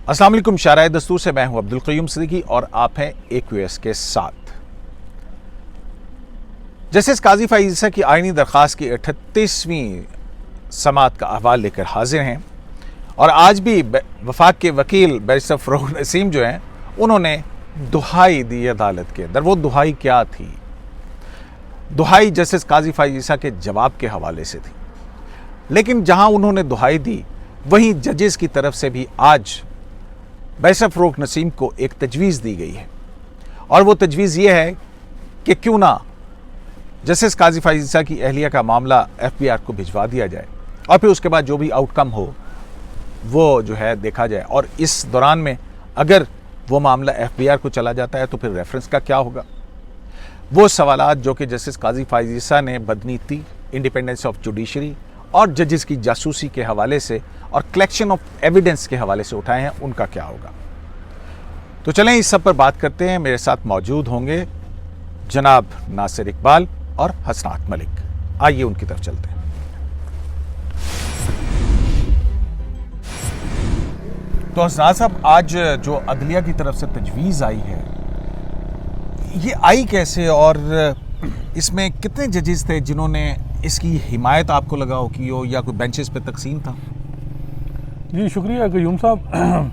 अस्सलाम वालेकुम। शाराए दस्तूर से मैं हूं अब्दुल क़य्यूम सिद्दीकी और आप हैं AQS के साथ। जस्टिस काजी फ़ाइज़ ईसा की आईनी दरख्वास्त की 38वीं समाअत का अहवाल लेकर हाजिर हैं और आज भी वफाक के वकील बैरिस्टर फ़रोग़ नसीम जो हैं उन्होंने दुहाई दी अदालत के अंदर। वो दुहाई क्या थी? दुहाई जस्टिस काजी फ़ाइज़ ईसा के जवाब के हवाले से थी, लेकिन जहां उन्होंने दुहाई दी वहीं जजेस की तरफ से भी आज बैरिस्टर फ़रोग़ नसीम को एक तजवीज़ दी गई है और वो तजवीज़ ये है कि क्यों ना जस्टिस काजी फ़ाइज़ ईसा की अहलिया का मामला FBI को भिजवा दिया जाए और फिर उसके बाद जो भी आउटकम हो वो जो है देखा जाए। और इस दौरान में अगर वो मामला FBI को चला जाता है तो फिर रेफरेंस का क्या होगा? वो सवालात जो कि जस्टिस काजी फ़ाइज़ ईसा ने बदनीति, इंडिपेंडेंस ऑफ जुडिशरी और जजेस की जासूसी के हवाले से और कलेक्शन ऑफ एविडेंस के हवाले से उठाए हैं, उनका क्या होगा? तो चलें इस सब पर बात करते हैं। मेरे साथ मौजूद होंगे जनाब नासिर इकबाल और हसनात मलिक। आइए उनकी तरफ चलते हैं। तो हसनात साहब, आज जो अदलिया की तरफ से तजवीज़ आई है ये आई कैसे और इसमें कितने जजेस थे जिन्होंने इसकी हिमायत आपको लगा हो कि हो या कोई बेंचेस पे तकसीम था? जी शुक्रिया क़य्यूम साहब।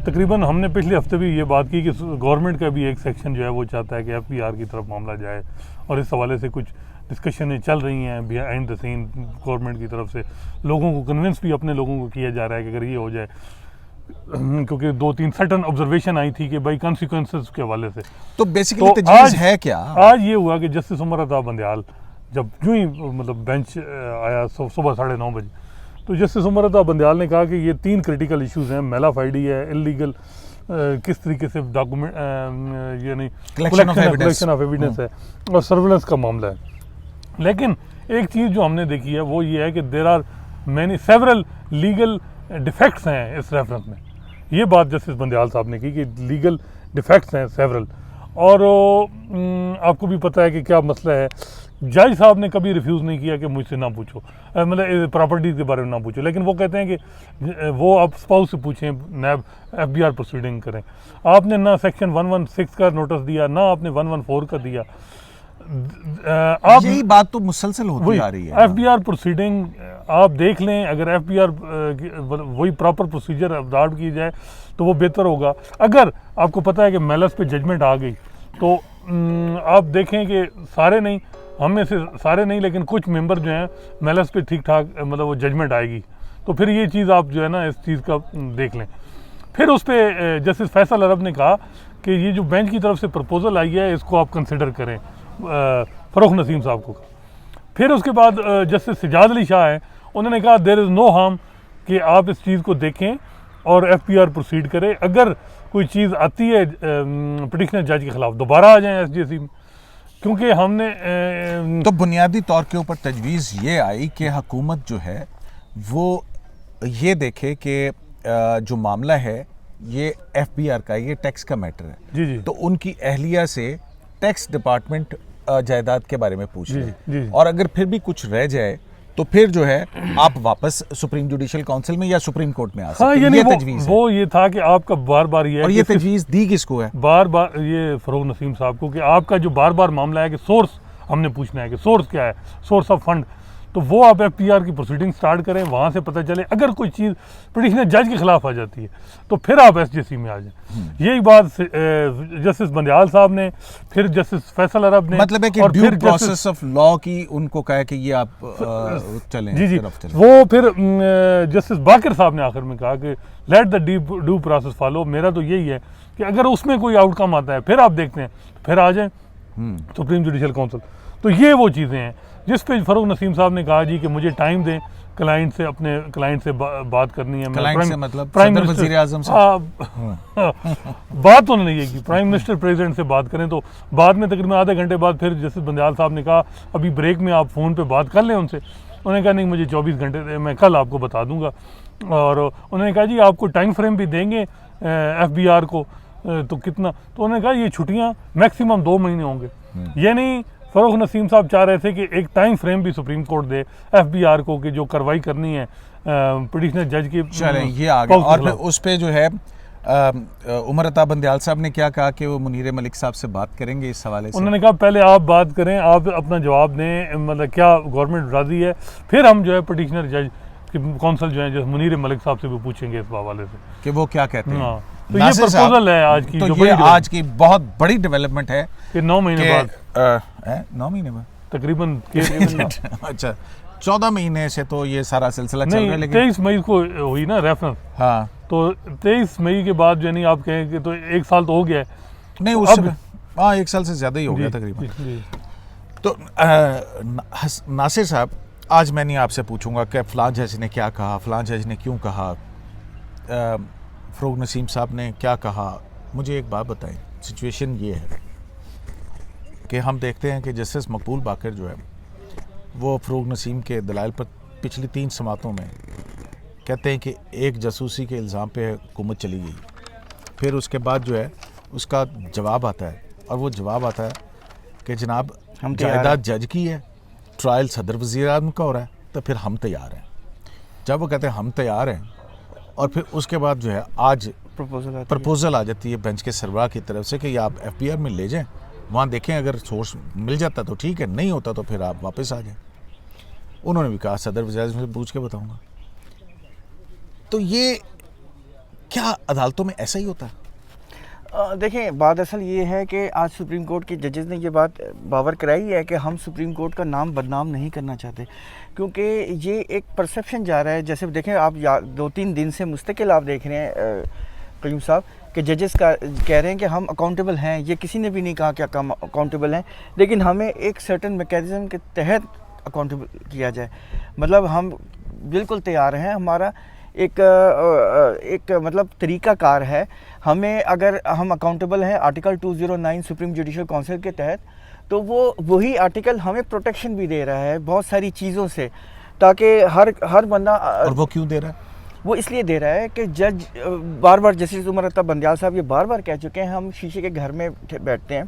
तकरीबन हमने पिछले हफ्ते भी ये बात की कि गवर्नमेंट का भी एक सेक्शन जो है वो चाहता है कि FBI की तरफ मामला जाए और इस हवाले से कुछ डिस्कशनें चल रही हैं बिहाइंड द सीन। गवर्नमेंट की तरफ से लोगों को कन्विंस भी अपने लोगों को किया जा रहा है कि अगर ये हो जाए, क्योंकि 2-3 सर्टन ऑब्जर्वेशन आई थी कि भाई कॉन्सिक्वेंसेस के हवाले से। तो बेसिकली तजवीज़ है क्या? आज ये हुआ कि जस्टिस उमर अता बंदयाल जब यूं ही मतलब बेंच आया सुबह 9:30 बजे, तो जस्टिस उमर अता बंदयाल ने कहा कि ये 3 क्रिटिकल इश्यूज हैं। मेलाफ ID है, इलीगल किस तरीके से डॉक्यूमेंट यानी कलेक्शन ऑफ एविडेंस है और सर्विलेंस का मामला है। लेकिन एक चीज़ जो हमने देखी है वो ये है कि there are several legal defects हैं इस रेफरेंस में। ये बात जस्टिस बंदयाल साहब ने की कि लीगल डिफेक्ट्स हैं सेवरल। और आपको भी पता है कि क्या मसला है। जज साहब ने कभी रिफ्यूज़ नहीं किया कि मुझसे ना पूछो, मतलब प्रॉपर्टीज़ के बारे में ना पूछो, लेकिन वो कहते हैं कि वो आप स्पाउस से पूछें, नैब FBI प्रोसीडिंग करें। आपने ना सेक्शन 116 का नोटिस दिया, ना आपने 114 का दिया। आप यही बात तो मुसलसल होती आ रही है। FBI प्रोसीडिंग आप देख लें, अगर FBI वही प्रॉपर प्रोसीजर अडॉप्ट की जाए तो वो बेहतर होगा। अगर आपको पता है कि मेलस पे जजमेंट आ गई तो आप देखें कि सारे नहीं, हम में से सारे नहीं, लेकिन कुछ मेंबर जो हैं मेलस पे ठीक ठाक मतलब वो जजमेंट आएगी, तो फिर ये चीज़ आप जो है ना इस चीज़ का देख लें। फिर उस पर जस्टिस फैसल अरब ने कहा कि ये जो बेंच की तरफ से प्रपोजल आई है इसको आप कंसिडर करें, फ़रोग़ नसीम साहब को। फिर उसके बाद जस्टिस सिजाद अली शाह हैं, उन्होंने कहा देयर इज़ नो हार्म कि आप इस चीज़ को देखें और FBI प्रोसीड करें। अगर कोई चीज़ आती है पिटिशनर जज के खिलाफ दोबारा आ जाएं SJC में, क्योंकि हमने तो बुनियादी तौर के ऊपर तजवीज़ ये आई कि हुकूमत जो है वो ये देखे कि जो मामला है ये FBI का, ये टैक्स का मैटर है। जी। तो उनकी अहलिया से टैक्स डिपार्टमेंट जायदाद के बारे में पूछ ले जी। और अगर फिर भी कुछ रह जाए तो फिर जो है आप वापस सुप्रीम जुडिशल काउंसिल में या सुप्रीम कोर्ट में आ सकते हैं। ये तजवीज़ वो ये था कि आपका बार ये, और ये तजवीज़ दी किसको है? बार ये फ़रोग़ नसीम साहब को, कि आपका जो बार मामला है कि सोर्स हमने पूछना है कि सोर्स क्या है, सोर्स ऑफ फंड, तो वो आप FBI की प्रोसीडिंग स्टार्ट करें, वहाँ से पता चले। अगर कोई चीज़ पिटिशनर जज के खिलाफ आ जाती है तो फिर आप SJC में आ जाए। यही बात जस्टिस बंदयाल साहब ने, फिर जस्टिस फैसल अरब ने, मतलब है कि ड्यू प्रोसेस ऑफ लॉ की उनको कहा कि ये आप चलें। जी। वो फिर जस्टिस बाकर साहब ने आखिर में कहा कि let the due process follow. मेरा तो यही है कि अगर उसमें कोई आउटकम आता है फिर आप देखते हैं, फिर आ जाएं सुप्रीम जुडिशल काउंसिल। तो ये वो चीज़ें हैं जिस पे फ़रोग़ नसीम साहब ने कहा जी कि मुझे टाइम दें, क्लाइंट से, अपने क्लाइंट से बात करनी है। मतलब प्राइम वज़ीर आज़म से बात तो नहीं है कि प्राइम मिनिस्टर प्रेसिडेंट से बात करें। तो बाद में तकरीबन आधे घंटे बाद फिर जस्टिस बंदयाल साहब ने कहा अभी ब्रेक में आप फ़ोन पे बात कर लें उनसे। उन्होंने कहा नहीं, मुझे 24 घंटे दे, मैं कल आपको बता दूंगा। और उन्होंने कहा जी आपको टाइम फ्रेम भी देंगे FBI को, तो कितना? तो उन्होंने कहा ये छुट्टियाँ मैक्सिमम 2 महीने होंगे। ये नहीं, फ़रोग़ नसीम साहब चाह रहे थे कि एक टाइम फ्रेम भी सुप्रीम कोर्ट दे FBI को कि जो कार्रवाई करनी है पिटिशनर जज की। चलें ये आ गया। और फिर उस पे जो है उमर अता बंदयाल साहब ने क्या कहा कि वो मुनीर मलिक साहब से बात करेंगे इस हवाले से? उन्होंने कहा पहले आप बात करें, आप अपना जवाब दें, मतलब क्या गवर्नमेंट राजी है, फिर हम जो है पिटिशनर जज कौंसल जो है जो मुनीर मलिक साहब से भी पूछेंगे इस हवाले से कि वो क्या कहते हैं। हाँ, तो ये प्रपोजल है आज की, तो जो ये आज की बहुत बड़ी डेवलपमेंट है कि 9 महीने बाद 9 महीने बाद तकरीबन अच्छा 14 महीने से तो ये सारा सिलसिला चल रहा है, लेकिन 23 मई को हुई ना रेफरेंस। हाँ, तो 23 मई के बाद जो नहीं आप कहें कि तो 1 साल तो हो गया है। नहीं उससे हाँ 1 साल से ज़्यादा ही हो गया तकरीबन। तो नासिर साहब, आज मैं नहीं आपसे पूछूंगा कि फ़लाँ जज ने क्या कहा, फ़लाँ जज ने क्यों कहा, फ़रोग नसीम साहब ने क्या कहा। मुझे एक बात बताएं, सिचुएशन ये है कि हम देखते हैं कि जस्टिस मकबूल बाकर जो है वो फ़रोग नसीम के दलाइल पर पिछली 3 समातों में कहते हैं कि एक जासूसी के इल्ज़ाम पे हुकूमत चली गई। फिर उसके बाद जो है उसका जवाब आता है, और वो जवाब आता है कि जनाब हम जायदाद जज की है, ट्रायल सदर वज़ीर आज़म का हो रहा है, तो फिर हम तैयार हैं। जब वो कहते हैं हम तैयार हैं, और फिर उसके बाद जो है आज प्रपोजल आ जाती है बेंच के सरबराह की तरफ से कि आप FBR में ले जाएं, वहाँ देखें, अगर सोर्स मिल जाता तो ठीक है, नहीं होता तो फिर आप वापस आ जाएं। उन्होंने भी कहा सदर वज़ीर आज़म से पूछ के बताऊँगा। तो ये क्या अदालतों में ऐसा ही होता है? देखें, बात असल ये है कि आज सुप्रीम कोर्ट के जजेस ने ये बात बावर कराई है कि हम सुप्रीम कोर्ट का नाम बदनाम नहीं करना चाहते, क्योंकि ये एक परसेप्शन जा रहा है। जैसे देखें आप 2-3 दिन से मुस्तकिल आप देख रहे हैं कयूम साहब कि जजेस का कह रहे हैं कि हम अकाउंटेबल हैं। ये किसी ने भी नहीं कहा कि हम अकाउंटेबल हैं, लेकिन हमें एक सर्टन मैकेनिज्म के तहत अकाउंटेबल किया जाए। मतलब हम बिल्कुल तैयार हैं, हमारा एक मतलब तरीक़ाकार है। हमें अगर हम अकाउंटेबल हैं आर्टिकल 209 सुप्रीम जुडिशल काउंसिल के तहत, तो वो वही आर्टिकल हमें प्रोटेक्शन भी दे रहा है बहुत सारी चीज़ों से, ताकि हर बंदा। और वो क्यों दे रहा है? वो इसलिए दे रहा है कि जज बार बार, जस्टिस उमर अता बंदयाल साहब ये बार बार कह चुके हैं, हम शीशे के घर में बैठते हैं,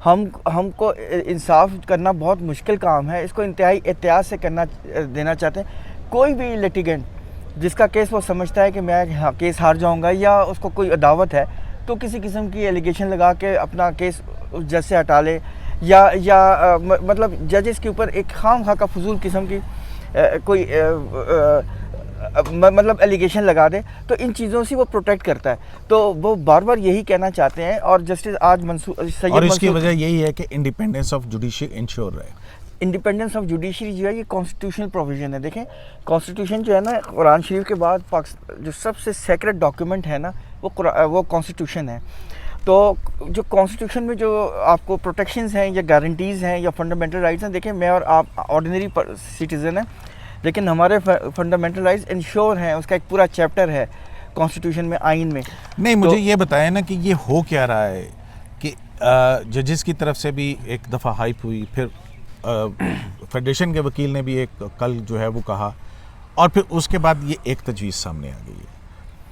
हमको इंसाफ करना बहुत मुश्किल काम है, इसको इंतहाई एहतियात से करना देना चाहते हैं। कोई भी लिटिगेंट जिसका केस वो समझता है कि मैं केस हार जाऊंगा, या उसको कोई अदावत है, तो किसी किस्म की एलिगेशन लगा के अपना केस उस जज से हटा ले, या मतलब जजेस के ऊपर एक खामखा का फजूल किस्म की कोई मतलब एलिगेशन लगा दे, तो इन चीज़ों से वो प्रोटेक्ट करता है। तो वो बार बार यही कहना चाहते हैं। और जस्टिस आज और इसकी वजह यही है कि इंडिपेंडेंस ऑफ जुडिशरी इंश्योर रहे। इंडिपेंडेंस ऑफ जुडिशरी जो है ये कॉन्स्टिट्यूशनल प्रोविजन है। देखें, कॉन्स्टिट्यूशन जो है ना, कुरान शरीफ के बाद जो सबसे सेक्रेट डॉक्यूमेंट है ना, वो कॉन्स्टिट्यूशन है। तो जो कॉन्स्टिट्यूशन में जो आपको प्रोटेक्शंस हैं या गारंटीज़ हैं या फंडामेंटल राइट्स हैं, देखें मैं और आप ऑर्डिनरी सिटीज़न हैं, लेकिन हमारे फंडामेंटल राइट्स इंश्योर हैं। उसका एक पूरा चैप्टर है कॉन्स्टिट्यूशन में, आइन में। नहीं, मुझे ये बताएं ना कि ये हो क्या रहा है कि जजेस की तरफ से भी एक दफ़ा हाइप हुई, फिर फेडरेशन के वकील ने भी एक कल जो है वो कहा, और फिर उसके बाद ये एक तजवीज़ सामने आ गई है।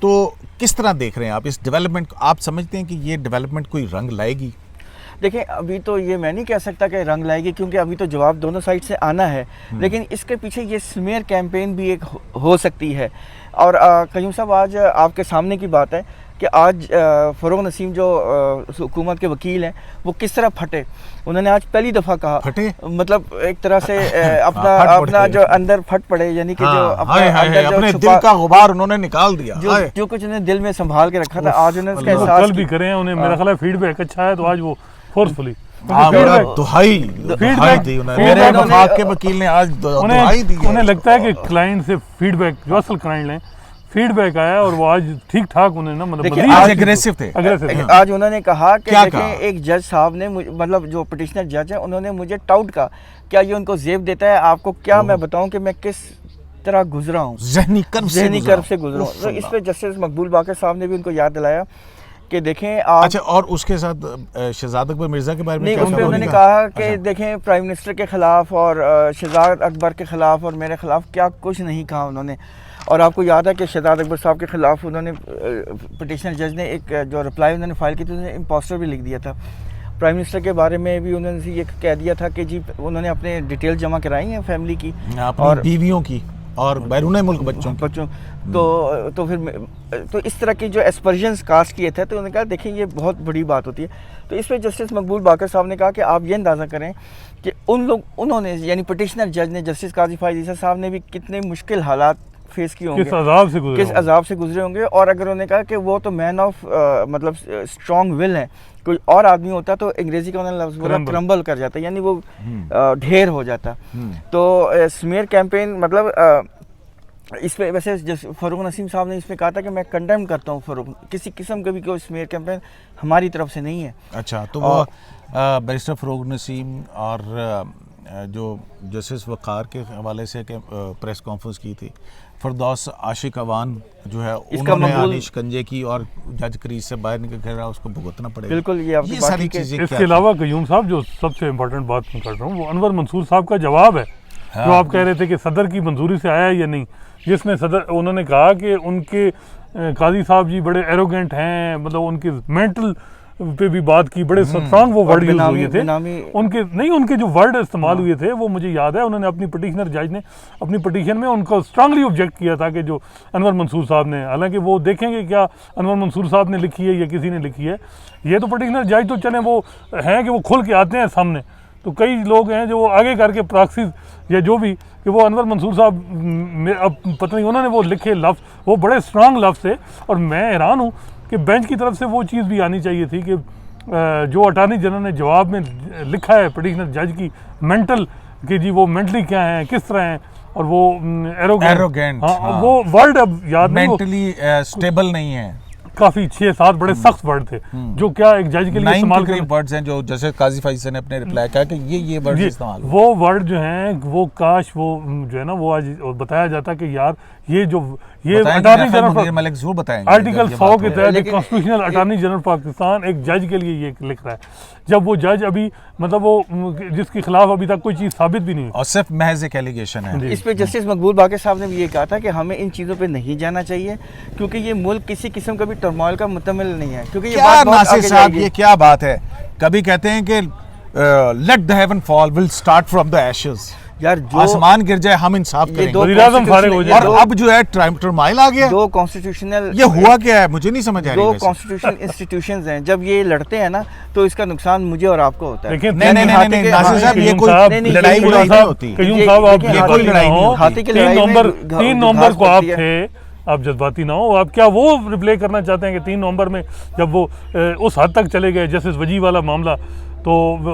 तो किस तरह देख रहे हैं आप इस डेवलपमेंट को? आप समझते हैं कि ये डेवलपमेंट कोई रंग लाएगी? देखिए, अभी तो ये मैं नहीं कह सकता कि रंग लाएगी, क्योंकि अभी तो जवाब दोनों साइड से आना है, लेकिन इसके पीछे ये स्मेयर कैंपेन भी एक हो सकती है। और कयूम साहब, आज आपके सामने की बात है कि आज फ़रोग नसीम जो हुकूमत के वकील हैं, वो किस तरह फटे। उन्होंने आज पहली दफ़ा कहा, फटे मतलब एक तरह से अपना जो अंदर फट पड़े, यानी कि जो अपने दिल का गुबार उन्होंने निकाल दिया, जो कुछ उन्होंने दिल में संभाल के रखा था, आज उन्होंने उसका एहसास कल भी करे हैं। उन्हें मेरा ख्याल है फीडबैक अच्छा है, तो आज वो फोर्सफुली दुहाई दी मेरे वफाक के वकील ने आज दुहाई दी। उन्हें लगता है कि क्लाइंट से फीडबैक, जो असल क्लाइंट ने फीडबैक आया, और वो आज ठीक ठाक उन्होंने मतलब आज एग्रेसिव थे। आज उन्होंने कहा कि देखें, एक जज साहब ने मतलब जो पिटिशनर जज है, उन्होंने मुझे टाउट कहा, क्या ये उनको जेब देता है आपको? क्या मैं बताऊं कि मैं किस तरह गुजरा हूँ, जहनी कर्ब से गुजरा हूँ। तो इस पर जस्टिस मकबूल बाकर साहब ने भी उनको याद दिलाया कि देखें आप। अच्छा, और उसके साथ शहजाद अकबर मिर्ज़ा के बारे में नहीं, उसमें उन्होंने कहा कि देखें, प्राइम मिनिस्टर के ख़िलाफ़ और शहजाद अकबर के ख़िलाफ़ और मेरे ख़िलाफ़ क्या कुछ नहीं कहा उन्होंने। और आपको याद है कि शहजाद अकबर साहब के ख़िलाफ़ उन्होंने पिटिशनर जज ने एक जो रिप्लाई उन्होंने फ़ाइल की थी, उन्होंने इम्पोस्टर भी लिख दिया था। प्राइम मिनिस्टर के बारे में भी उन्होंने ये कह दिया था कि जी उन्होंने अपने डिटेल जमा कराई हैं फैमिली की और बीवियों की, और बैरून मुल्क बच्चों तो फिर तो इस तरह की जो एस्पर्जन्स कास्ट किए थे, तो उन्होंने कहा देखिए ये बहुत बड़ी बात होती है। तो इस पर जस्टिस मकबूल बाकर साहब ने कहा कि आप ये अंदाज़ा करें कि उन्होंने यानी पिटिशनर जज ने, जस्टिस काजी फायद ईसा साहब ने भी कितने मुश्किल हालात फेस किए होंगे, किस अजाब से गुजरे होंगे। और अगर उन्होंने कहा कि वो तो मैन ऑफ मतलब स्ट्रॉन्ग विल है, कोई और आदमी होता तो अंग्रेजी का उन्होंने लफ्ज़ बोला क्रम्बल कर जाता, यानी वो ढेर हो जाता। तो स्मीयर कैंपेन मतलब इस पे वैसे जैसे फ़ारूक नसीम साहब ने इस पे कहा था कि मैं कंडेम करता हूँ फ़ारूक, किसी किस्म का भी कोई स्मीयर कैंपेन हमारी तरफ से नहीं है। अच्छा, तो वो बैरिस्टर फ़ारूक नसीम और जो जस्टिस वक़ार के हवाले से प्रेस कॉन्फ्रेंस की थी, फरदौस आशिक अवान जो है उन्होंने आली शिकंजे की और जज क्रीज से बाहर निकल कर रहा, उसको भुगतना पड़ेगा। बिल्कुल, ये सारी चीज़ें। इसके अलावा कयूम साहब जो सबसे इम्पोर्टेंट बात मैं कर रहा हूँ वो अनवर मंसूर साहब का जवाब है। हाँ। जो आप कह रहे थे कि सदर की मंजूरी से आया या नहीं, जिसमें सदर उन्होंने कहा कि उनके काजी साहब जी बड़े एरोगेंट हैं, मतलब उनके मेंटल पे भी बात की, बड़े स्ट्रांग वो वर्ड यूज हुए थे उनके जो वर्ड इस्तेमाल हुए थे वो मुझे याद है। उन्होंने अपनी पिटिशनर जज ने अपनी पिटिशन में उनको स्ट्रांगली ऑब्जेक्ट किया था कि जो अनवर मंसूर साहब ने, हालांकि वो देखेंगे क्या अनवर मंसूर साहब ने लिखी है या किसी ने लिखी है, ये तो पिटिशनर जज तो चले वो हैं कि वो खुल के आते हैं सामने, तो कई लोग हैं जो वो आगे करके प्रॉक्सीज या जो भी कि वो अनवर मंसूर साहब अब पता नहीं उन्होंने वो लिखे लफ्ज़ वो बड़े स्ट्रांग लफ्ज़ थे। और मैं हैरान हूँ कि बेंच की तरफ से वो चीज़ भी आनी चाहिए थी कि जो अटॉर्नी जनरल ने जवाब में लिखा है पिटिशनर जज की मेंटल, कि जी वो मेंटली क्या है, किस तरह हैं, और वो एरोगेंट, हाँ, वो वर्ड अब याद नहीं, मेंटली स्टेबल नहीं है, काफी 6-7 बड़े सख्त वर्ड थे जो क्या एक जज के लिए इस्तेमाल के वर्ड्स हैं, जो जैसे काजी फाइज़ ने अपने रिप्लाई किया कि ये वर्ड इस्तेमाल, वो वर्ड जो हैं वो काश वो जो है ना वो आज बताया जाता कि यार ये अटॉर्नी जनरल बताएंगे आर्टिकल 100 के तहत एक कॉन्स्टिट्यूशनल अटॉर्नी जनरल पाकिस्तान एक जज के लिए ये लिख रहा है, जब वो जज अभी मतलब वो जिसके खिलाफ अभी तक कोई चीज़ साबित भी नहीं, और सिर्फ महज एक एलिगेशन है। इस पे जस्टिस मकबूल बाकर साहब ने भी ये कहा था कि हमें इन चीज़ों पे नहीं जाना चाहिए क्योंकि ये मुल्क किसी किस्म का भी टर्मोइल का मुतमिल नहीं है। क्योंकि ये बात नासिर साहब ये क्या बात है, कभी कहते हैं कि let the haven fall will start from the ashes, यार जो आसमान गिर जाए हम इंसाफ करेंगे, वज़ीर-ए-आज़म फारिग हो जाए, और अब जो है टर्माइल आ गया। दो कॉन्स्टिट्यूशनल, ये हुआ क्या है मुझे नहीं समझ आ रही। दो कॉन्स्टिट्यूशनल इंस्टीट्यूशंस हैं, जब ये लड़ते हैं ना तो इसका नुकसान मुझे और आपको होता है। नहीं नासिर साहब ये कोई लड़ाई नहीं होती, कयूम साहब आप ये कोई लड़ाई नहीं होती। 3 नवंबर को आप थे, आप जज्बाती ना हो, आप क्या वो रिप्ले करना चाहते हैं कि 3 नवंबर में जब वो उस हद तक चले गए जस्टिस वजी वाला मामला, तो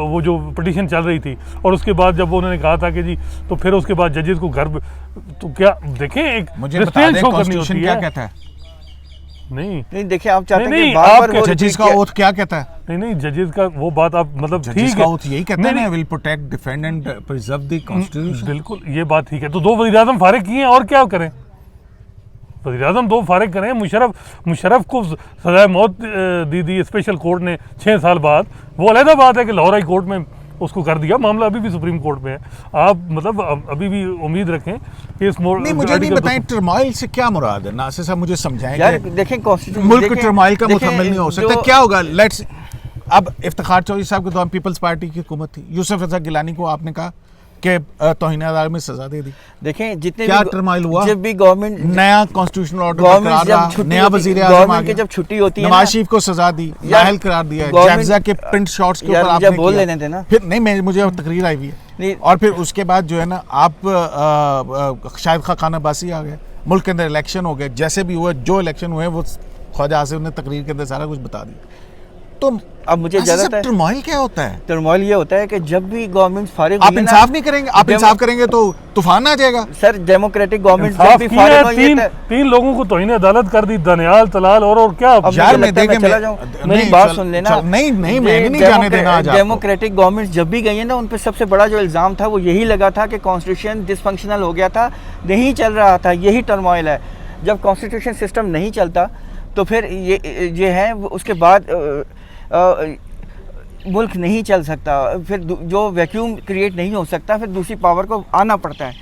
वो जो पिटीशन चल रही थी, और उसके बाद जब उन्होंने कहा था कि जी तो फिर उसके बाद जजेस को घर, तो क्या देखें एक रिस्ट्रेंट शो करनी होती है, क्या कहता है? नहीं देखिए आप चाहते हैं कि बार-बार जजेस का ओथ क्या कहता है? नहीं जजेस का वो बात आप मतलब ठीक है, ओथ यही कहता है ना, will protect defend and preserve the constitution. बिल्कुल ये बात ठीक है, तो 2 वज़ीर-ए-आज़म फारिग किए और क्या करें, वज़ीर-ए-आज़म 2 फारिग करें। मुशर्रफ को सज़ाए मौत दी स्पेशल कोर्ट ने 6 साल बाद, वो अलग बात है कि लाहौर हाई कोर्ट में उसको कर दिया, मामला अभी भी सुप्रीम कोर्ट में है। आप मतलब अभी भी उम्मीद रखें कि इस नहीं, मुझे नहीं बताएं टर्मोइल से क्या मुराद है, नासिर साहब मुझे समझाएं यार। देखें कॉन्स्टिट्यूशन मुल्क टर्मोइल का मुकम्मल नहीं हो सकता, क्या होगा? लेट्स अब इफ्तिखार चौधरी साहब के दौरान पीपल्स पार्टी की हुकूमत थी, यूसुफ रज़ा गिलानी को आपने कहा कि तौहीन-ए-अदालत में सजा दे दी। देखें जितने क्या टर्माइल हुआ, जब भी गवर्नमेंट नया कॉन्स्टिट्यूशनल ऑर्डर, नया वज़ीर-ए-आज़म आ गए, जब छुट्टी होती है, नवाज शरीफ को सजा दी, नाअहल करार दिया, जायजा के प्रिंट शॉट्स के ऊपर आपने बोल लेने थे ना, फिर नहीं मुझे तकरीर आई हुई है, और फिर उसके बाद जो है ना आप शाहिद खान अब्बासी आ गए, मुल्क के अंदर इलेक्शन हो गए, जैसे भी हुए जो इलेक्शन हुए वो ख्वाजा आसिफ ने तकरीर के अंदर सारा कुछ बता दिया। तो अब मुझे ज़्यादा टर्मोइल क्या होता है? टर्मोइल ये होता है कि जब भी गवर्नमेंट फारिग, आप इंसाफ नहीं करेंगे, आप इंसाफ करेंगे तो तूफान आ जाएगा। सर डेमोक्रेटिक गवर्नमेंट जब भी फारिग हुई है, 3 लोगों को तौहीन अदालत कर दी, दनियाल तलाल और क्या यार मैं देखे चला जाऊं, मेरी बात सुन लेना। नहीं मैं भी नहीं जाने देना आज आपको। डेमोक्रेटिक गवर्नमेंट जब भी गई है ना, उन पर सबसे बड़ा जो इल्ज़ाम था वो यही लगा था कि कॉन्स्टिट्यूशन डिसफंक्शनल हो गया था, नहीं चल रहा था, यही टर्मोइल है। जब कॉन्स्टिट्यूशन सिस्टम नहीं चलता तो फिर ये है, उसके बाद मुल्क नहीं चल सकता, फिर जो वैक्यूम क्रिएट नहीं हो सकता, फिर दूसरी पावर को आना पड़ता है।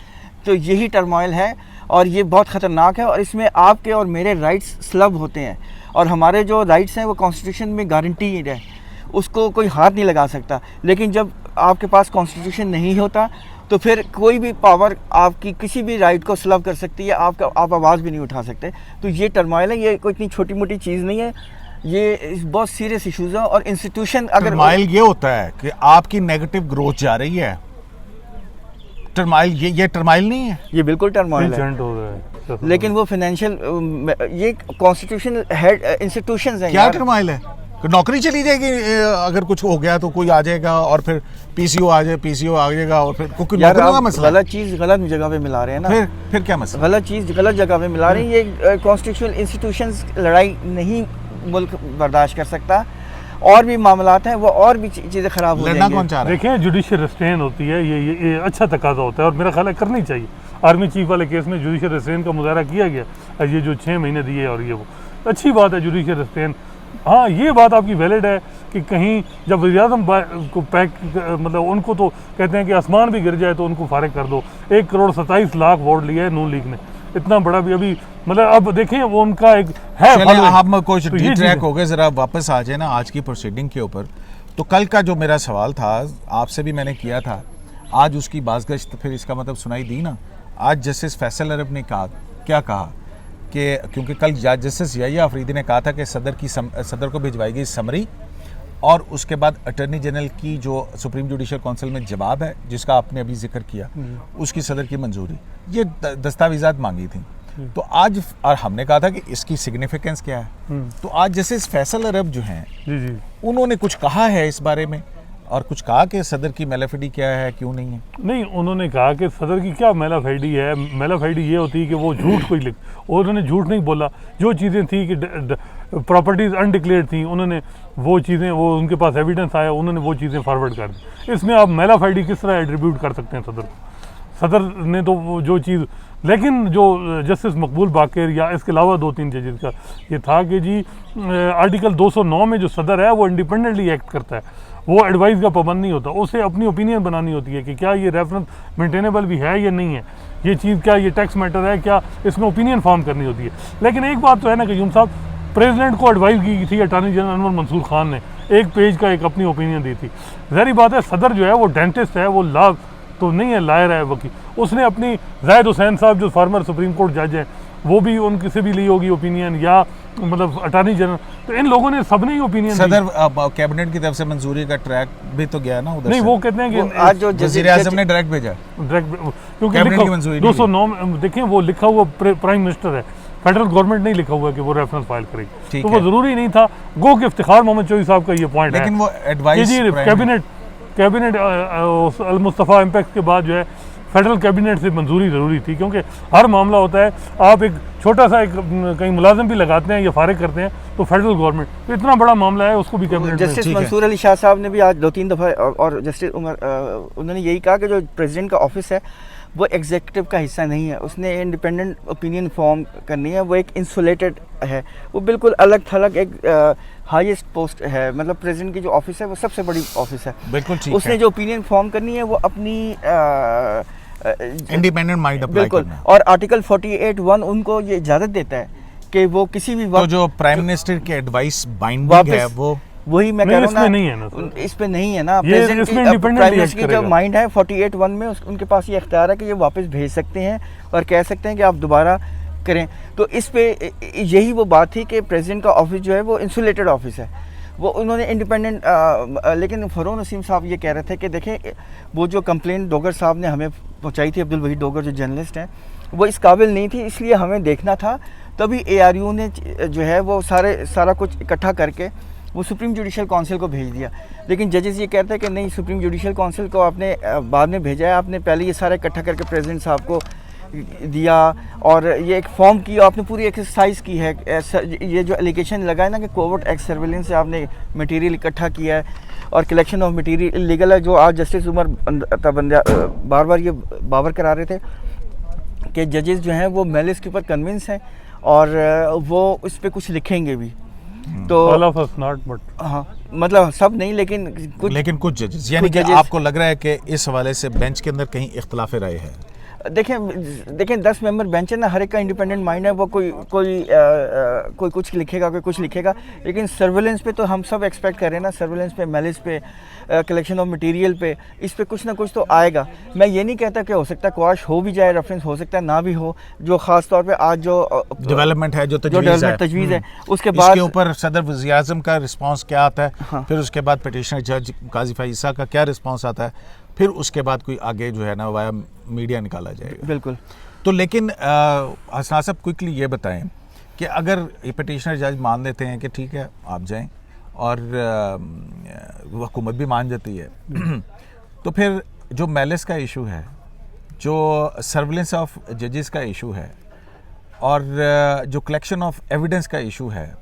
तो यही टर्मोइल है और ये बहुत ख़तरनाक है, और इसमें आपके और मेरे राइट्स स्लब होते हैं, और हमारे जो राइट्स हैं वो कॉन्स्टिट्यूशन में गारंटीड है, उसको कोई हाथ नहीं लगा सकता। लेकिन जब आपके पास कॉन्स्टिट्यूशन नहीं होता तो फिर कोई भी पावर आपकी किसी भी राइट को स्लब कर सकती है, आप आवाज़ भी नहीं उठा सकते। तो ये टर्मोइल है, ये कोई इतनी छोटी मोटी चीज़ नहीं है, ये बहुत सीरियस इश्यूज है। और इंस्टीट्यूशन अगर टर्माइल ये होता है कि आपकी नेगेटिव ग्रोथ जा रही है, टर्माइल ये टर्माइल नहीं है, ये बिल्कुल टर्मोइल है, एजेंट हो रहा है। लेकिन वो फाइनेंशियल ये कॉन्स्टिट्यूशनल हेड इंस्टीट्यूशंस हैं क्या यार। टर्माइल है? कि नौकरी चली जाएगी, अगर कुछ हो गया तो कोई आ जाएगा और फिर पीसीओ आ जाएगा और फिर क्योंकि यार नौकरी का आप मसला है। गलत चीज़ गलत जगह पे मिला रहे हैं ना। फिर क्या मसला? गलत चीज़ गलत जगह पे मिला रहे हैं। ये कॉन्स्टिट्यूशनल इंस्टीट्यूशंस लड़ाई नहीं मुल्क बर्दाश्त कर सकता, और भी मामलात हैं वो और भी चीज़ें ख़राब हो लड़ना जाएंगी। कौन चाह रहा है? देखें, जुडिशियल रिस्ट्रेन होती है, ये अच्छा तकाजा होता है और मेरा ख्याल है करनी चाहिए। आर्मी चीफ वाले केस में जुडिशियल रिस्ट्रेन का मुजाहरा किया गया, ये जो 6 महीने दिए और ये वो अच्छी बात है जुडिशियल रिस्ट्रेन। हाँ, ये बात आपकी वैलिड है कि कहीं जब वज़ीर-ए-आज़म को पैक मतलब उनको तो कहते हैं कि आसमान भी गिर जाए तो उनको फारिग कर दो। 1,27,00,000 वोट लिए है नून लीग ने, इतना बड़ा भी अभी मतलब अब देखें वो उनका एक है। चलिए हम कुछ तो ये डिट्रैक चीज़ हो गए, जरा वापस आ जाए ना आज की प्रोसीडिंग के ऊपर। तो कल का जो मेरा सवाल था आपसे भी मैंने किया था, आज उसकी बाज़गश्त फिर इसका मतलब सुनाई दी ना। आज जस्टिस फैसल अरब ने क्या कहा कि क्योंकि कल जस्टिस याहिया अफरीदी ने कहा था कि सदर को भिजवाई गई समरी और उसके बाद अटर्नी जनरल की जो सुप्रीम जुडिशल काउंसिल में जवाब है जिसका आपने अभी जिक्र किया, उसकी सदर की मंजूरी, ये दस्तावेजात मांगी थी। तो आज और हमने कहा था कि इसकी सिग्निफिकेंस क्या है। तो आज जस्टिस फैसल अरब जो हैं जी उन्होंने कुछ कहा है इस बारे में, और कुछ कहा कि सदर की मेलाफिडी क्या है, क्यों नहीं है? नहीं, उन्होंने कहा कि सदर की क्या मेलाफाइडी है। मेलाफाइडी ये होती है कि वो झूठ कोई लिख, और उन्होंने झूठ नहीं बोला। जो चीज़ें थी कि प्रॉपर्टीज़ अनडिक्लेयर्ड थी, उन्होंने वो चीज़ें, वो उनके पास एविडेंस आया, उन्होंने वो चीज़ें फॉरवर्ड कर दी। इसमें आप मेलाफाइडी किस तरह एट्रीब्यूट कर सकते हैं सदर को? सदर ने तो वो जो चीज़, लेकिन जो जस्टिस मकबूल बाकर या इसके अलावा 2-3 जजेस का ये था कि जी आर्टिकल 209 में जो सदर है वो इंडिपेंडेंटली एक्ट करता है, वो एडवाइस का पाबंद नहीं होता, उसे अपनी ओपिनियन बनानी होती है कि क्या ये रेफरेंस मेंटेनेबल भी है या नहीं है, ये चीज़ क्या ये टैक्स मैटर है, क्या इसमें ओपिनियन फॉर्म करनी होती है। लेकिन एक बात तो है ना कि यूम साहब, प्रेसिडेंट को एडवाइस की थी अटॉर्नी जनरल अनवर मंसूर खान ने, 1 पेज का एक अपनी ओपिनियन दी थी। ज़ाहिर बात है सदर जो है वो डेंटिस्ट है, वो लॉ तो नहीं है, लायर है वकील। उसने अपनी जाहिद हुसैन साहब जो फार्मर सुप्रीम कोर्ट जज हैं, वो भी उनकी से भी ली होगी ओपिनियन, या मतलब अटॉर्नी जनरल, तो इन लोगों ने सबने ही ओपिनियन सदर कैबिनेट की तरफ से मंजूरी का ट्रैक भी तो गया ना उधर नहीं से। वो कहते हैं कि आज जो वज़ीर आज़म ने डायरेक्ट भेजा, डायरेक्ट, क्योंकि कैबिनेट की मंजूरी नहीं 209 देखें वो लिखा हुआ प्राइम मिनिस्टर है, फेडरल गवर्नमेंट नहीं लिखा हुआ है कि वो रेफरेंस फाइल करेगी, ठीक तो वो है। जरूरी नहीं था। गो के इफ्तिखार मोहम्मद चौधरी साहब का ये पॉइंट है लेकिन वो कि एडवाइस जी कैबिनेट अल मुस्तफ़ा इम्पैक्ट के बाद जो है फेडरल कैबिनेट से मंजूरी ज़रूरी थी, क्योंकि हर मामला होता है, आप एक छोटा सा एक कहीं मुलाजिम भी लगाते हैं या फारिग करते हैं तो फेडरल गवर्नमेंट, तो इतना बड़ा मामला है उसको भी कैबिनेट में। जस्टिस ठीक है। मंसूर अली शाह साहब ने भी आज 2-3 दफ़ा और जस्टिस उमर उन्होंने यही कहा कि जो प्रेसिडेंट का ऑफिस है वो एग्जीक्यूटिव का हिस्सा नहीं है, उसने इंडिपेंडेंट ओपिनियन फॉर्म करनी है, वो एक इंसुलेटेड है, वो बिल्कुल अलग थलग एक हाईएस्ट पोस्ट है, मतलब प्रेसिडेंट की जो ऑफिस है वो सबसे बड़ी ऑफिस है, बिल्कुल ठीक उसने है। जो ओपिनियन फॉर्म करनी है वो अपनी इंडिपेंडेंट माइंड अप्लाई बिल्कुल, करना। और आर्टिकल 48(1) उनको ये इजाज़त देता है कि वो किसी भी तो वक्त जो प्राइम मिनिस्टर की एडवाइस बाइंडिंग वापस है वो वही मैं नहीं, कह रहा हूँ इसमें ना, नहीं है ना सर। इस पे नहीं है ना। ये प्रेसिडेंट इसमें की independently प्राइम act मिनिस्टर की जो करेगा। माइंड है 48(1) में उनके पास ये इख्तियार है कि ये वापस भेज सकते हैं और कह सकते हैं कि आप दोबारा करें। तो इस पे यही वो बात थी कि प्रेसिडेंट का ऑफिस जो है वो इंसुलेटेड ऑफिस है, वो उन्होंने इंडिपेंडेंट लेकिन फरोह नसीम साहब ये कह रहे थे कि देखें वो जो कंप्लेंट डोगर साहब ने हमें पहुंचाई थी, अब्दुल वहीद डोगर जो जर्नलिस्ट हैं, वो इस काबिल नहीं थी, इसलिए हमें देखना था, तभी ARU ने जो है वो सारा कुछ इकट्ठा करके वो सुप्रीम जुडिशल काउंसिल को भेज दिया। लेकिन जजेस ये कहते हैं कि नहीं, सुप्रीम जुडिशल काउंसिल को आपने बाद में भेजा है, आपने पहले ये सारा इकट्ठा करके प्रेसिडेंट साहब को दिया और ये एक फॉर्म की आपने पूरी एक्सरसाइज की है। ये जो एलिगेशन लगा है ना कि कोवर्ट एक्ट सर्वेलेंस से आपने मटेरियल इकट्ठा किया है और कलेक्शन ऑफ मटेरियल इलीगल है, जो आज जस्टिस उमर बार बार ये बावर करा रहे थे कि जजेस जो हैं वो मेलिस के ऊपर कन्विंस हैं और वो उस पर कुछ लिखेंगे भी। तो All of us not, but हाँ, मतलब सब नहीं, लेकिन कुछ कुछ जजेस, यानी कि judges- आपको लग रहा है कि इस हवाले से बेंच के अंदर कहीं इख्तिलाफ राय है। देखें 10 मेंबर बेंच है ना, हर एक का इंडिपेंडेंट माइंड है, वो कोई कुछ लिखेगा, कोई कुछ लिखेगा, लेकिन सर्वेलेंस पे तो हम सब एक्सपेक्ट कर रहे हैं ना, सर्वेलेंस पे, मैलिस पे, कलेक्शन ऑफ मटेरियल पे, इस पे कुछ ना कुछ तो आएगा। मैं ये नहीं कहता कि हो सकता है क्वाश हो भी जाए, रेफरेंस हो सकता है ना भी हो, जो खास तौर पे आज जो डेवलपमेंट है, जो तजवीज़ है, उसके बाद इसके ऊपर सदर वज़ीर आज़म का रिस्पांस क्या आता है, हाँ। फिर उसके बाद पिटिशनर जज काजी फ़ाइज़ा का क्या रिस्पांस आता है, फिर उसके बाद कोई आगे जो है ना वाया मीडिया निकाला जाएगा। बिल्कुल। तो लेकिन हसना साहब क्विकली ये बताएं कि अगर ये पिटिशनर जज मान लेते हैं कि ठीक है आप जाएं और हुकूमत भी मान जाती है तो फिर जो मैलिस का इशू है, जो सर्विलेंस ऑफ जजेस का इशू है और जो कलेक्शन ऑफ एविडेंस का इशू है,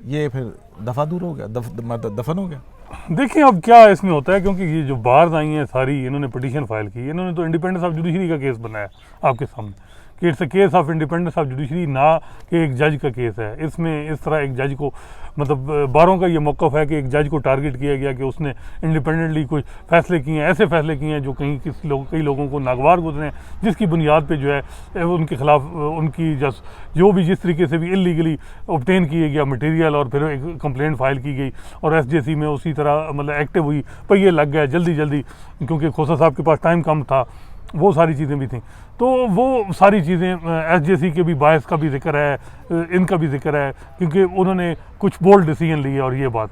ये फिर दफा दूर हो गया, दफन हो गया। देखिए अब क्या इसमें होता है, क्योंकि ये जो बार्स आई हैं सारी, इन्होंने पिटीशन फाइल की, इन्होंने तो इंडिपेंडेंस ऑफ जुडिशरी का केस बनाया आपके सामने कि it's a case of independence of judiciary, ना कि एक जज का केस है। इसमें इस तरह एक जज को, मतलब बारों का ये मौक़िफ़ है कि एक जज को टारगेट किया गया कि उसने इंडिपेंडेंटली कुछ फैसले किए हैं, ऐसे फैसले किए हैं जो कई लोगों को नागवार गुजरे हैं, जिसकी बुनियाद पे जो है उनके ख़िलाफ़ उनकी जो भी जिस तरीके से भी इलीगली ऑब्टेन किए गया मटेरियल और फिर एक कंप्लेंट फाइल की गई और SJC में उसी तरह मतलब एक्टिव हुई, पहिए लग गए जल्दी, क्योंकि खोसा साहब के पास टाइम कम था, वो सारी चीज़ें भी थी। तो वो सारी चीज़ें SJC के भी बायस का भी जिक्र है, इनका भी जिक्र है, क्योंकि उन्होंने कुछ बोल्ड डिसीजन लिए और ये बात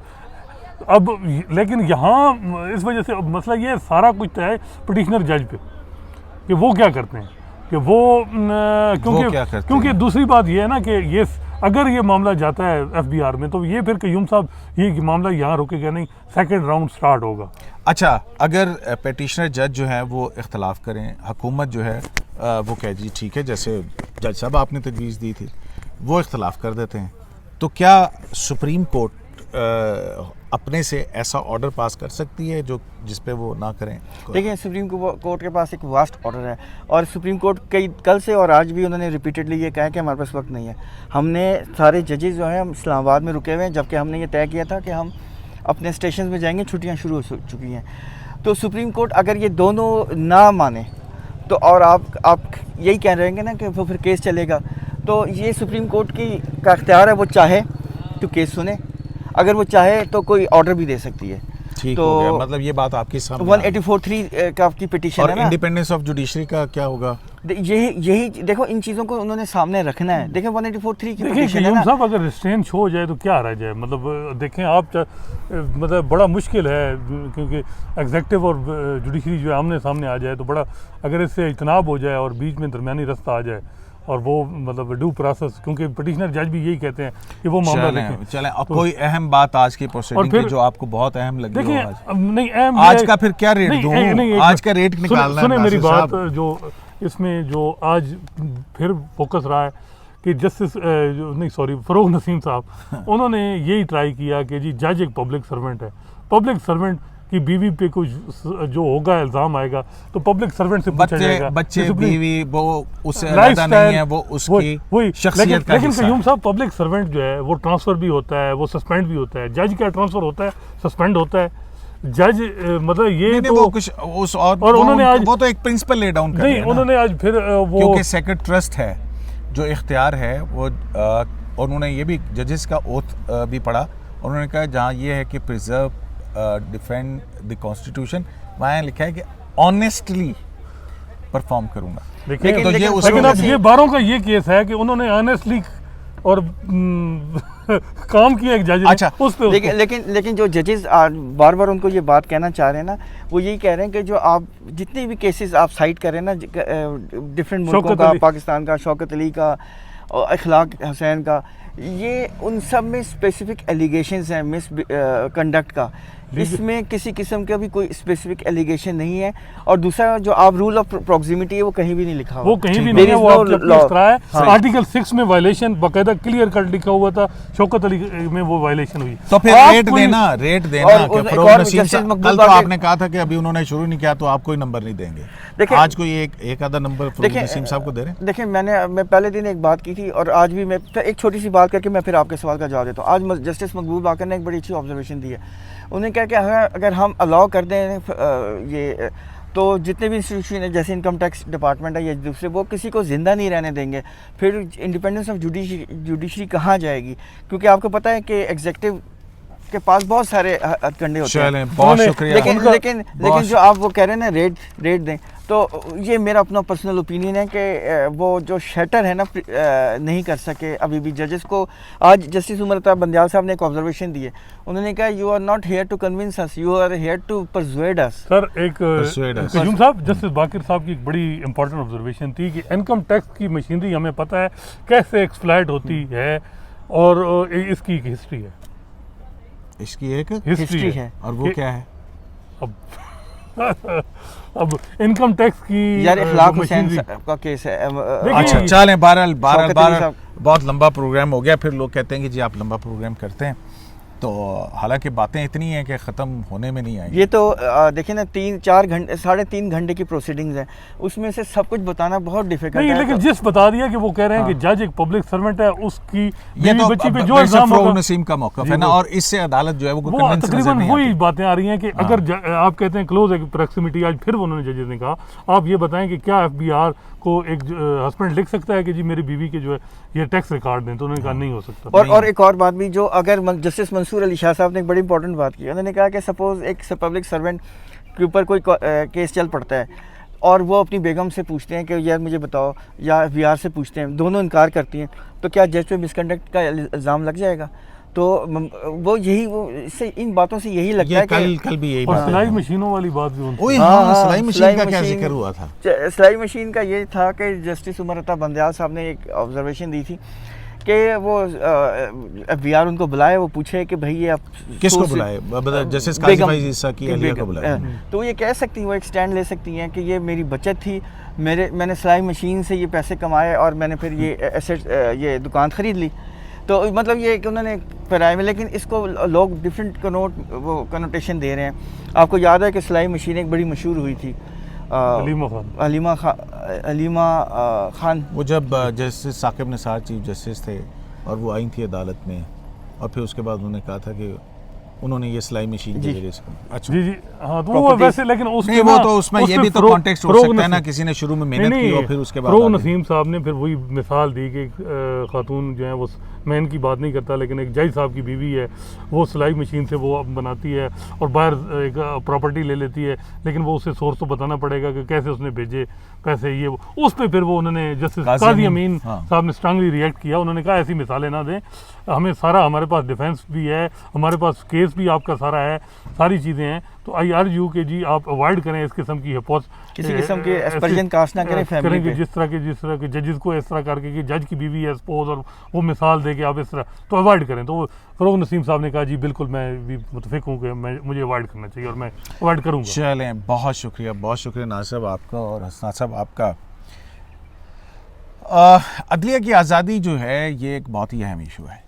अब, लेकिन यहाँ इस वजह से अब मसला ये सारा कुछ है पिटिशनर जज पे कि वो क्या करते हैं, कि वो क्योंकि दूसरी बात ये है ना कि ये अगर ये मामला जाता है FBR में तो ये फिर कयूम साहब ये मामला यहाँ रुकेगा नहीं, सेकंड राउंड स्टार्ट होगा। अच्छा, अगर पिटिशनर जज जो है वो इख्तलाफ करें, हुकूमत जो है वो कहे जी ठीक है, जैसे जज साहब आपने तजवीज़ दी थी, वो इख्तलाफ कर देते हैं, तो क्या सुप्रीम कोर्ट अपने से ऐसा ऑर्डर पास कर सकती है जो जिस पे वो ना करें? देखिए सुप्रीम कोर्ट के पास एक वास्ट ऑर्डर है और सुप्रीम कोर्ट कल से और आज भी उन्होंने रिपीटेडली ये कहा है कि हमारे पास वक्त नहीं है। हमने सारे जजेस जो हैं हम इस्लामाबाद में रुके हुए हैं, जबकि हमने ये तय किया था कि हम अपने स्टेशन में जाएंगे, छुट्टियाँ शुरू हो चुकी हैं। तो सुप्रीम कोर्ट अगर ये दोनों ना माने तो, और आप यही कह रहे हैं ना कि वो फिर केस चलेगा, तो ये सुप्रीम कोर्ट का इख्तियार है, वो चाहे तो केस सुने, अगर वो चाहे तो कोई ऑर्डर भी दे सकती है। ठीक तो हो गया, मतलब ये बात आपकी सामने 184(3) का आपकी पिटीशन है ना। इंडिपेंडेंस ऑफ जुडिशरी का क्या होगा? यही देखो, इन चीज़ों को उन्होंने सामने रखना है। देखें 184(3) की पिटीशन है ना। साहब अगर रिस्ट्रेन शो हो जाए तो क्या रह जाए, मतलब देखें आप मतलब बड़ा मुश्किल है, क्योंकि एग्जेक्टिव और जुडिशरी जो आमने सामने आ जाए तो बड़ा, अगर इससे इजतनाब हो जाए और बीच में दरमियानी रास्ता आ जाए और वो मतलब ड्यू प्रोसेस, क्योंकि पिटिशनर जज भी यही कहते हैं कि वो मामला देखें। चलें अब कोई अहम बात आज की प्रोसीडिंग की जो आपको बहुत अहम लगी हो आज? नहीं, आज का फिर क्या रेट दूं? आज का रेट निकालना है। सुने मेरी बात, जो इसमें जो आज फिर फोकस रहा है कि जस्टिस फ़रोग नसीम साहब उन्होंने यही ट्राई किया कि जी जज एक पब्लिक सर्वेंट है, पब्लिक सर्वेंट की बीवी पे कुछ जो होगा इल्ज़ाम आएगा तो पब्लिक सर्वेंट से पूछा जाएगा। बच्चे बीवी वो उससे अलग नहीं है, वो उसकी शख्सियत का लेकिन कयूम साहब पब्लिक सर्वेंट जो है वो ट्रांसफ़र भी होता है, वो सस्पेंड भी होता है। जज क्या ट्रांसफ़र होता है, सस्पेंड होता है। जज मतलब ये तो वो कुछ उस और उन्होंने आज वो तो एक प्रिंसिपल ले डाउन कर दिया। उन्होंने आज फिर वो, क्योंकि सेक्रेट ट्रस्ट है जो इख्तियार है वो, और उन्होंने ये भी जजेस का ओथ भी पढ़ा, उन्होंने कहा जहाँ ये है कि प्रिजर्व डिफेंड द कॉन्स्टिट्यूशन, वहाँ लिखा है कि ऑनेस्टली परफॉर्म करूंगा। लेकिन अब ये बारों का ये केस है कि उन्होंने ऑनेस्टली और काम किया एक जज। अच्छा, उस पे लेकिन जो जजेस बार बार उनको ये बात कहना चाह रहे हैं ना, वो यही कह रहे हैं कि जो आप जितने भी केसेस आप साइट कर रहे हैं ना, डिफरेंट मुल्कों का, पाकिस्तान का, शौकत अली का और अखलाक हुसैन का, ये उन सब में स्पेसिफिक एलिगेशंस हैं मिस कंडक्ट का, इसमें किसी किस्म का भी कोई स्पेसिफिक एलिगेशन नहीं है। और दूसरा जो आप रूल ऑफ प्रॉक्सिमिटी है वो कहीं भी नहीं लिखा हुआ, वो कहीं भी नहीं है, वो है आर्टिकल 6 में वायलेशन बाकायदा क्लियर कट लिखा हुआ था, शौकत अली में वो वायलेशन हुई। तो फिर रेट देना कि फ़रोग नसीम साहब, कल तो आपने कहा था कि अभी उन्होंने शुरू नहीं किया तो आप कोई नंबर नहीं देंगे, आज कोई एक आधा नंबर फ़रोग नसीम साहब को दे रहे हैं। देखिए मैं पहले दिन एक बात की थी और आज भी मैं एक छोटी सी बात करके मैं फिर आपके सवाल का जवाब देता हूँ। आज जस्टिस मकबूल बाकर ने एक बड़ी अच्छी ऑब्जर्वेशन दी है। उन्होंने कहा कि अगर हम अलाउ कर दें ये, तो तो जितने भी इंस्टीट्यूशन है जैसे इनकम टैक्स डिपार्टमेंट है या दूसरे, वो किसी को ज़िंदा नहीं रहने देंगे। फिर इंडिपेंडेंस ऑफ जुडिशरी कहाँ जाएगी? क्योंकि आपको पता है कि एग्जीक्यूटिव के पास बहुत सारे हथकंडे होते हैं। बहुत शुक्रिया। लेकिन जो आप वो कह रहे हैं ना रेट दें, तो ये मेरा अपना पर्सनल ओपिनियन है कि वो जो शटर है ना नहीं कर सके अभी भी जजेस को। आज जस्टिस उमर अता बंदयाल साहब ने एक ऑब्जर्वेशन दी है, उन्होंने कहा you are not here to convince us, you are here to persuade us. Sir एक कयूम साहब, जस्टिस बाकिर साहब की एक बड़ी इंपॉर्टेंट ऑब्जर्वेशन थी कि इनकम टैक्स की मशीनरी हमें पता है कैसे एक्सप्लॉइट होती है और इसकी एक हिस्ट्री है, इसकी एक हिस्ट्री है। और वो क्या है? अब इनकम टैक्स की यार इखलाक हुसैन का केस है। अच्छा चलें, बहरहाल बहुत लंबा प्रोग्राम हो गया। फिर लोग कहते हैं कि जी आप लंबा प्रोग्राम करते हैं, तो हालांकि बातें इतनी हैं कि ख़त्म होने में नहीं आई। ये तो देखिए ना 3-4 घंटे 3.5 घंटे की प्रोसीडिंग्स हैं, उसमें से सब कुछ बताना बहुत डिफिकल्ट है। लेकिन जिस बता दिया कि वो कह रहे हैं कि जज एक पब्लिक सर्वेंट है, उसकी ये तो बच्ची पे जो इल्जाम होगा, नसीम का मौक़िफ़ है ना, और इससे अदालत जो है वो तकरीबन वही बातें आ रही हैं कि अगर आप कहते हैं क्लोज है प्रॉक्सिमिटी, आज फिर उन्होंने जजेस ने कहा आप ये बताएं कि क्या FBI को एक हस्बैंड लिख सकता है कि जी मेरी बीवी के जो है ये टैक्स रिकॉर्ड दें, तो उन्होंने कहा नहीं हो सकता। और एक और बात भी, जो अगर जस्टिस मंसूर अली शाह साहब ने एक बड़ी इंपॉर्टेंट बात की, उन्होंने कहा कि सपोज एक पब्लिक सर्वेंट के ऊपर कोई केस चल पड़ता है और वो अपनी बेगम से पूछते हैं कि यार मुझे बताओ, या VR से पूछते हैं, दोनों इनकार करती हैं, तो क्या जज पे मिसकंडक्ट का इल्ज़ाम लग जाएगा? तो वो इससे इन बातों से यही लगता है कि कल भी यही बात, सिलाई मशीनों वाली बात भी उनकी। सिलाई मशीन का क्या जिक्र हुआ था? सिलाई मशीन का ये था कि जस्टिस उमर अता बंदयाल साहब ने एक ऑब्जर्वेशन दी थी कि वो VR उनको बुलाए, वो पूछे कि भाई ये आप किसको बुलाए? जस्टिस काजी फैज़ ईसा की अहलिया को बुलाए। तो ये कह सकती हैं, वो एक स्टैंड ले सकती हैं कि ये मेरी बचत थी, मैंने सिलाई मशीन से ये पैसे कमाए और मैंने फिर ये एसेट ये दुकान ख़रीद ली। तो मतलब ये कि उन्होंने पराए में, लेकिन इसको लोग डिफरेंट कनोटेशन दे रहे हैं। आपको याद है कि सिलाई मशीन एक बड़ी मशहूर हुई थी, हलीमा खान, वो जब justice Saqib Nisar chief justice थे और वो आई थी अदालत में, और फिर उसके बाद उन्होंने कहा था कि उन्होंने ये सिलाई मशीन की वजह से। अच्छा जी हाँ, तो वो वैसे, लेकिन उसमें वो तो उसमें ये भी तो कॉन्टेक्स्ट हो सकता है ना, किसी ने शुरू में मेहनत की और फिर उसके बाद नसीम साहब ने फिर वही मिसाल दी कि खातून जो है वो, मैं इनकी बात नहीं करता, लेकिन एक जज साहब की बीवी है, वो सिलाई मशीन से वो बनाती है और बाहर एक प्रॉपर्टी ले लेती है, लेकिन वो उसे सोर्स तो बताना पड़ेगा कि कैसे उसने भेजे पैसे, ये उस पर फिर वो उन्होंने जस्टिस काजी अमीन साहब ने स्ट्रांगली रिएक्ट किया। उन्होंने कहा ऐसी मिसालें ना दें, हमें सारा, हमारे पास डिफेंस भी है, हमारे पास केस भी आपका सारा है, सारी चीज़ें हैं, तो आई आर्ग्यू के जी आप अवॉइड करें इस किस्म की किसी किस्म के एस्पर्जन कास्ट ना करें फैमिली पे। जिस तरह के जजेस को इस तरह करके कि जज की बीवी है सपोज, और वो मिसाल दे के आप इस तरह, तो अवॉइड करें। तो फ़रोग नसीम साहब ने कहा जी बिल्कुल मैं भी मुतफिक हूँ कि मुझे अवॉइड करना चाहिए और मैं अवॉइड करूँगा। चलें, बहुत शुक्रिया नासिर आपका और हसना साहब आपका। अदलिया की आज़ादी जो है ये एक बहुत ही अहम इशू है।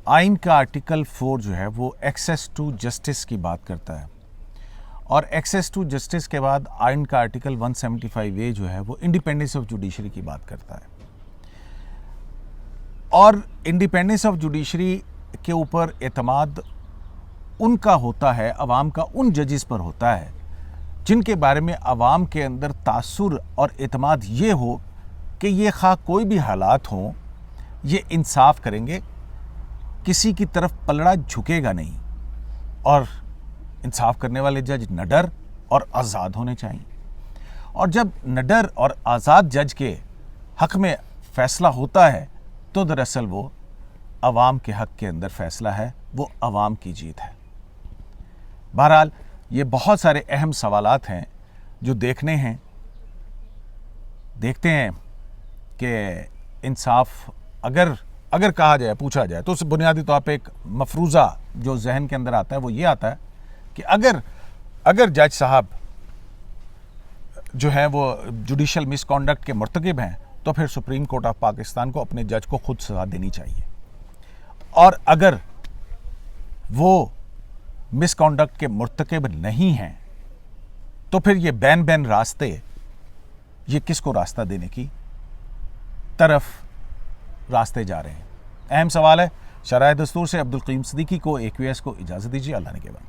आइन का आर्टिकल 4 जो है वो एक्सेस टू जस्टिस की बात करता है, और एक्सेस टू जस्टिस के बाद आइन का आर्टिकल 175A जो है वो इंडिपेंडेंस ऑफ जुडिशरी की बात करता है। और इंडिपेंडेंस ऑफ जुडिशरी के ऊपर एतमाद उनका होता है, अवाम का उन जजेस पर होता है जिनके बारे में अवाम के अंदर तासुर और एतमाद ये हो कि ये खा कोई भी हालात हों, ये इंसाफ करेंगे, किसी की तरफ पलड़ा झुकेगा नहीं, और इंसाफ करने वाले जज निडर और आज़ाद होने चाहिए। और जब निडर और आज़ाद जज के हक़ में फ़ैसला होता है तो दरअसल वो अवाम के हक़ के अंदर फ़ैसला है, वो अवाम की जीत है। बहरहाल ये बहुत सारे अहम सवालात हैं जो देखने हैं। देखते हैं कि इंसाफ अगर कहा जाए, पूछा जाए, तो उस बुनियादी तौर पे एक मफरूज़ा जो जहन के अंदर आता है वो ये आता है कि अगर जज साहब जो है वो जुडिशल मिसकॉन्डक्ट के मुर्तकिब हैं, तो फिर सुप्रीम कोर्ट ऑफ पाकिस्तान को अपने जज को खुद सज़ा देनी चाहिए। और अगर वो मिसकॉन्डक्ट के मुर्तकिब नहीं हैं, तो फिर ये बैन रास्ते, ये किसको रास्ता देने की तरफ रास्ते जा रहे हैं? अहम सवाल है। शराय दस्तूर से अब्दुल क़य्यूम सिद्दीकी को AQS को इजाज़त दीजिए। अल्लाह ने के बाद।